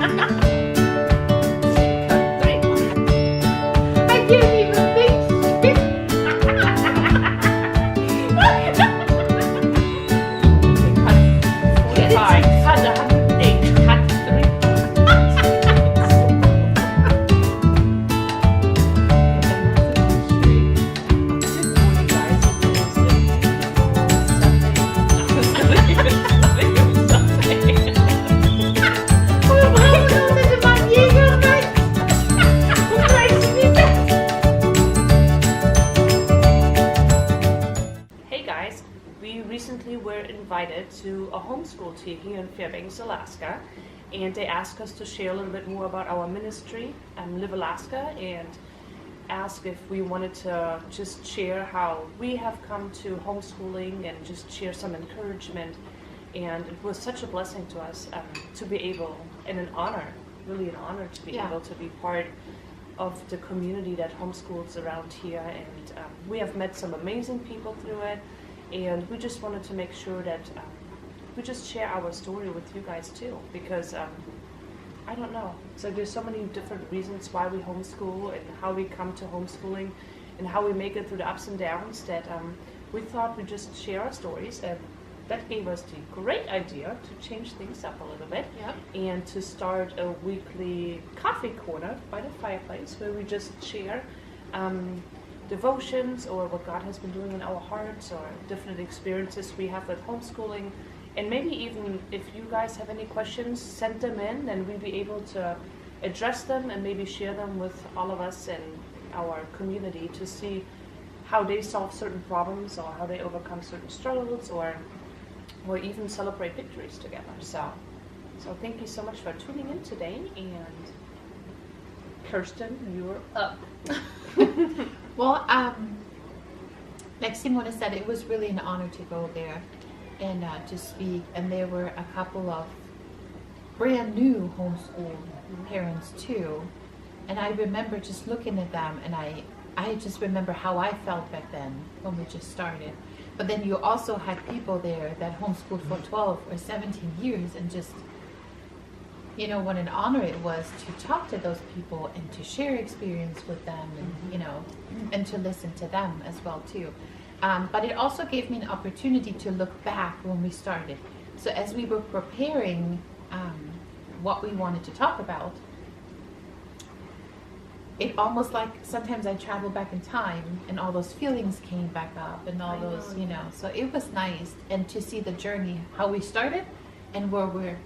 I can't even think straight. Recently we're invited to a homeschool tea here in Fairbanks, Alaska, and they asked us to share a little bit more about our ministry, Live Alaska, and ask if we wanted to just share how we have come to homeschooling and just share some encouragement. And it was such a blessing to us to be able, and an honor, really an honor to be able to be part of the community that homeschools around here. And we have met some amazing people through it. And we just wanted to make sure that we just share our story with you guys too, because I don't know. So there's so many different reasons why we homeschool and how we come to homeschooling and how we make it through the ups and downs that we thought we'd just share our stories. And that gave us the great idea to change things up a little bit and to start a weekly coffee corner by the fireplace where we just share devotions or what God has been doing in our hearts or different experiences we have with homeschooling. And maybe even if you guys have any questions, send them in and we'll be able to address them and maybe share them with all of us in our community to see how they solve certain problems or how they overcome certain struggles or even celebrate victories together. So thank you so much for tuning in today. And Kerstin, you're up. Well, like Simone said, it was really an honor to go there and to speak. And there were a couple of brand new homeschool parents too. And I remember just looking at them, and I just remember how I felt back then when we just started. But then you also had people there that homeschooled for 12 or 17 years, and just, you know, what an honor it was to talk to those people and to share experience with them, and you know, and to listen to them as well too. But it also gave me an opportunity to look back when we started. So as we were preparing what we wanted to talk about, it almost like sometimes I traveled back in time and all those feelings came back up and all those, you know, so it was nice. And to see the journey, how we started and where we're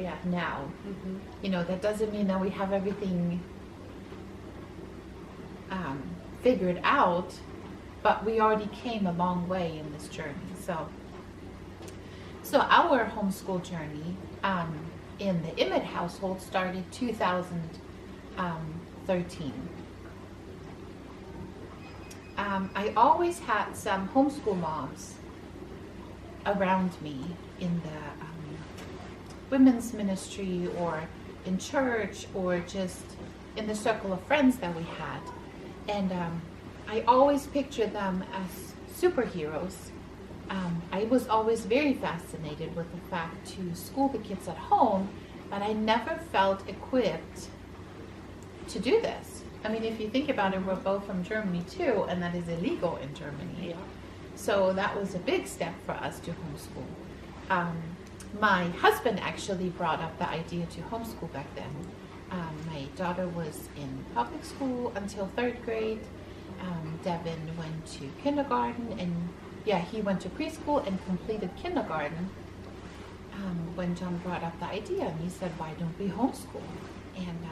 at now. You know, that doesn't mean that we have everything figured out, but we already came a long way in this journey. So our homeschool journey in the Emmett household started 2013. I always had some homeschool moms around me in the women's ministry or in church or just in the circle of friends that we had. And I always pictured them as superheroes. I was always very fascinated with the fact to school the kids at home, but I never felt equipped to do this. I mean, if you think about it, we're both from Germany too, and that is illegal in Germany. Yeah. So that was a big step for us to homeschool. My husband actually brought up the idea to homeschool back then. My daughter was in public school until 3rd grade. Devin went to kindergarten, and he went to preschool and completed kindergarten when John brought up the idea, and he said, why don't we homeschool? And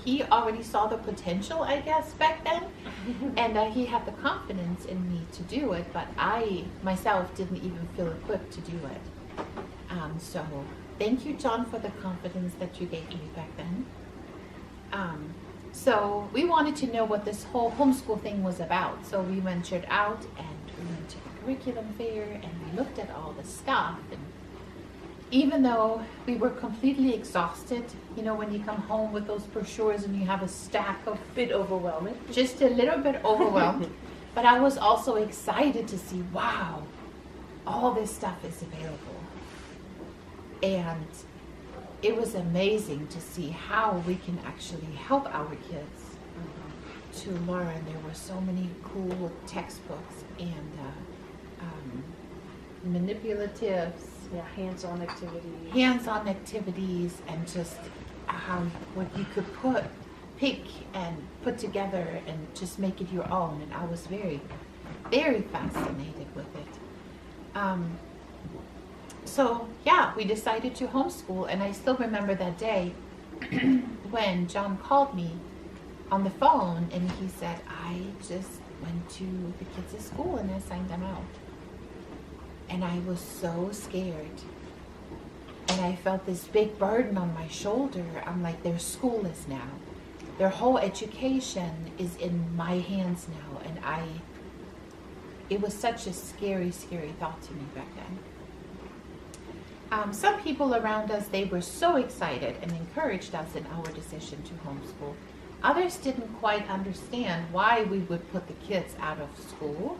he already saw the potential, I guess, back then, and he had the confidence in me to do it, but I myself didn't even feel equipped to do it. So thank you, John, for the confidence that you gave me back then. So we wanted to know what this whole homeschool thing was about. So we ventured out and we went to the curriculum fair and we looked at all the stuff. And even though we were completely exhausted, you know, when you come home with those brochures and you have a stack of... Bit overwhelming. Just a little bit overwhelmed. But I was also excited to see, wow, all this stuff is available. And it was amazing to see how we can actually help our kids to learn. There were so many cool textbooks and manipulatives, hands-on activities. hands-on activities, and just what you could pick and put together and just make it your own. And I was very, very fascinated with it. So yeah, we decided to homeschool, and I still remember that day when John called me on the phone and he said, I just went to the kids' school and I signed them out. And I was so scared. And I felt this big burden on my shoulder. I'm like, their school is now. Their whole education is in my hands now. And it was such a scary, scary thought to me back then. Some people around us, they were so excited and encouraged us in our decision to homeschool. Others didn't quite understand why we would put the kids out of school.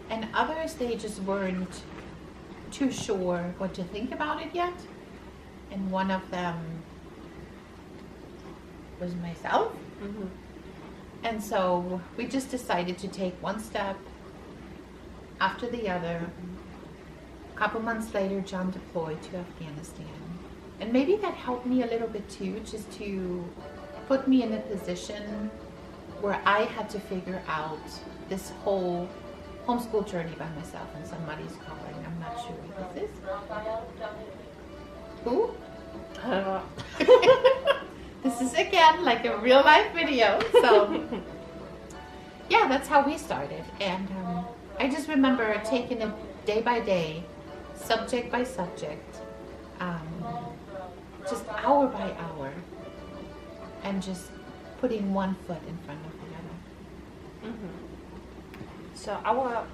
And others, they just weren't too sure what to think about it yet. And one of them was myself. Mm-hmm. And so we just decided to take one step after the other. A couple months later, John deployed to Afghanistan. And maybe that helped me a little bit too, just to put me in a position where I had to figure out this whole homeschool journey by myself. And somebody's calling. I'm not sure who this is. Who? This is again like a real life video. So yeah, that's how we started. And I just remember taking it day by day, subject by subject, just hour by hour, and just putting one foot in front of the other. Mm-hmm. So our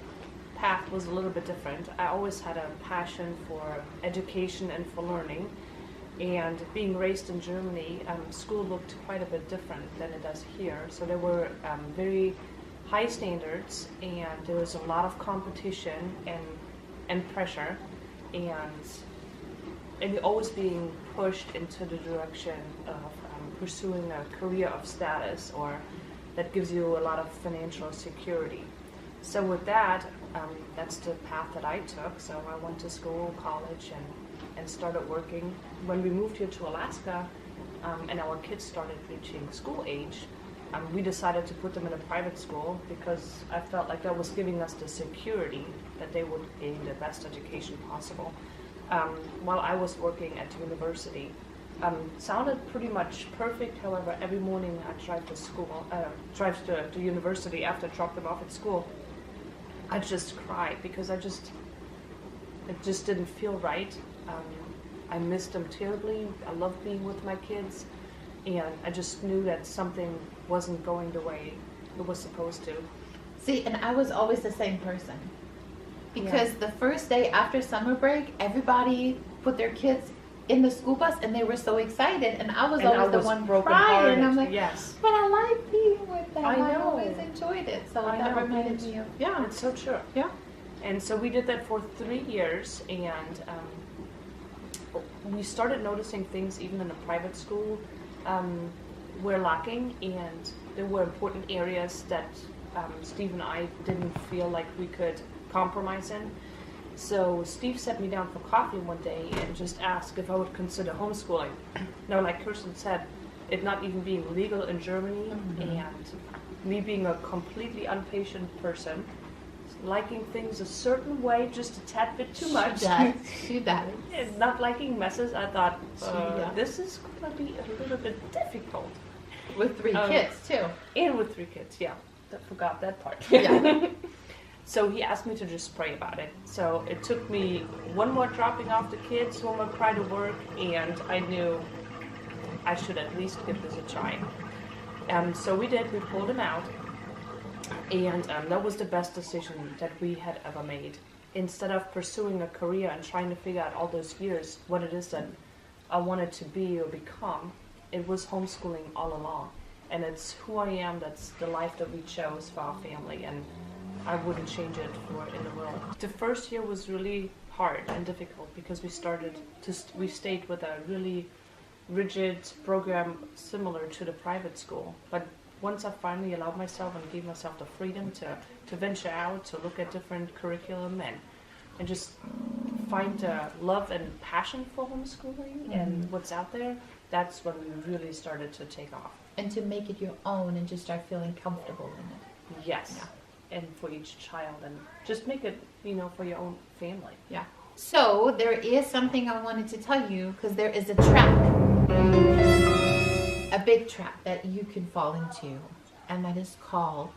path was a little bit different. I always had a passion for education and for learning. And being raised in Germany, school looked quite a bit different than it does here. So there were very high standards, and there was a lot of competition and pressure, and you're always being pushed into the direction of pursuing a career of status, or that gives you a lot of financial security. So with that, that's the path that I took. So I went to school, college, and started working. When we moved here to Alaska, and our kids started reaching school age, we decided to put them in a private school because I felt like that was giving us the security that they would gain the best education possible. While I was working at university, sounded pretty much perfect. However, every morning I drive to university after I dropped them off at school. I just cried because it just didn't feel right. I missed them terribly. I loved being with my kids, and I just knew that something wasn't going the way it was supposed to. See, and I was always the same person. Because the first day after summer break, everybody put their kids in the school bus and they were so excited, and I was always the one crying, and I'm like, yes, but I like being with them. I know. I always enjoyed it. So that reminded me of, it's so true. Yeah. And so we did that for 3 years, and we started noticing things even in a private school were lacking, and there were important areas that Steve and I didn't feel like we could compromise in. So Steve sat me down for coffee one day and just asked if I would consider homeschooling. Now, like Kerstin said, it not even being legal in Germany, and me being a completely impatient person, liking things a certain way, just a tad bit too much. She does. And not liking messes, I thought, this is going to be a little bit difficult. With 3 kids, too. And with 3 kids, yeah. I forgot that part. Yeah. So he asked me to just pray about it. So it took me one more dropping off the kids, one more cry to work, and I knew I should at least give this a try. So we did. We pulled him out. And that was the best decision that we had ever made. Instead of pursuing a career and trying to figure out all those years what it is that I wanted to be or become, it was homeschooling all along. And it's who I am, that's the life that we chose for our family, and I wouldn't change it for in the world. The first year was really hard and difficult because we stayed with a really rigid program similar to the private school. But once I finally allowed myself and gave myself the freedom to venture out, to look at different curriculum and just find love and passion for homeschooling and what's out there, that's when we really started to take off. And to make it your own and just start feeling comfortable in it. Yes. Yeah. And for each child, and just make it, for your own family. Yeah. So there is something I wanted to tell you, because there is a trap, a big trap that you can fall into, and that is called